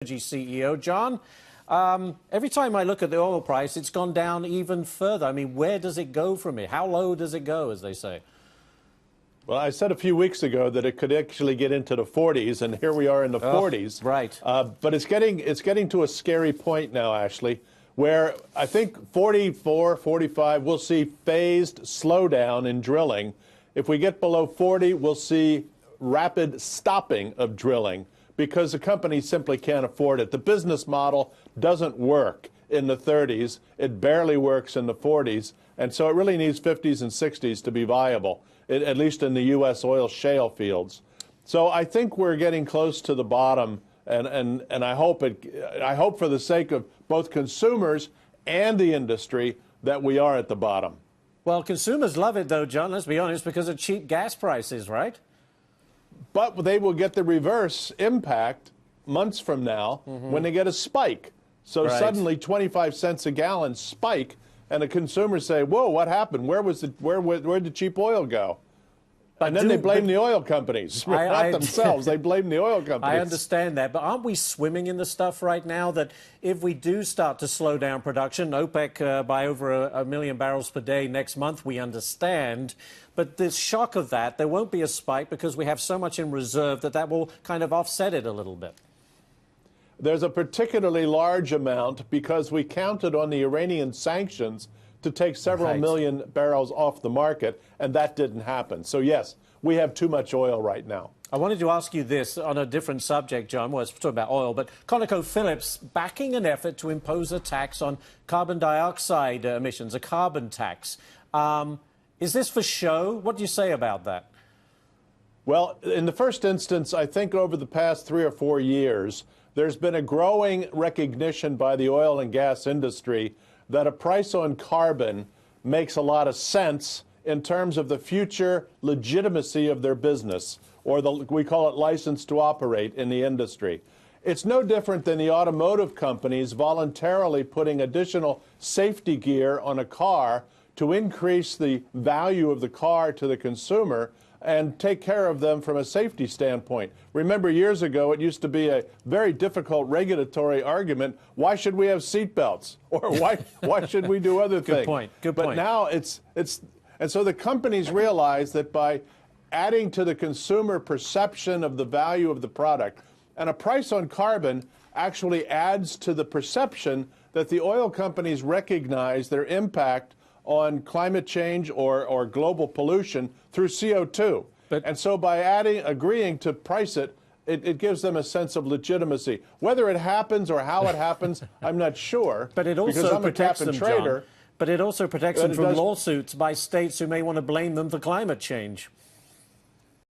CEO. John, every time I look at the oil price, it's gone down even further. I mean, where does it go from here? How low does it go, as they say? Well, I said a few weeks ago that it could actually get into the 40s, and here we are in the 40s. Right. But it's getting to a scary point now, Ashley, where I think 44, 45, we'll see phased slowdown in drilling. If we get below 40, we'll see rapid stopping of drilling, because the companies simply can't afford it. The business model doesn't work in the 30s. It barely works in the 40s. And so it really needs 50s and 60s to be viable, at least in the U.S. oil shale fields. So I think we're getting close to the bottom, and I hope for the sake of both consumers and the industry that we are at the bottom. Well, consumers love it, though, John, let's be honest, because of cheap gas prices, right? But they will get the reverse impact months from now when they get a spike. So suddenly 25 cents a gallon spike, and the consumers say, whoa, what happened? Where'd the cheap oil go? And then they blame the oil companies, not themselves. They blame the oil companies. I understand that, but aren't we swimming in the stuff right now that if we do start to slow down production, OPEC by over a million barrels per day next month, we understand. But the shock of that, there won't be a spike because we have so much in reserve that will kind of offset it a little bit. There's a particularly large amount because we counted on the Iranian sanctions to take several million barrels off the market, and that didn't happen. So, yes, we have too much oil right now. I wanted to ask you this on a different subject, John. Well, it's talking about oil, but ConocoPhillips backing an effort to impose a tax on carbon dioxide emissions, a carbon tax. Is this for show? What do you say about that? Well, in the first instance, I think over the past 3 or 4 years, there's been a growing recognition by the oil and gas industry that a price on carbon makes a lot of sense in terms of the future legitimacy of their business, or we call it license to operate in the industry. It's no different than the automotive companies voluntarily putting additional safety gear on a car to increase the value of the car to the consumer and take care of them from a safety standpoint. Remember, years ago, it used to be a very difficult regulatory argument. Why should we have seatbelts? Or why should we do other things? Good point. Good point. But now and so the companies realize that by adding to the consumer perception of the value of the product, and a price on carbon actually adds to the perception that the oil companies recognize their impact on climate change or global pollution through CO2. And so by agreeing to price it, it gives them a sense of legitimacy. Whether it happens or how it happens, I'm not sure. But it also protects them, John. But it also protects them from lawsuits by states who may want to blame them for climate change.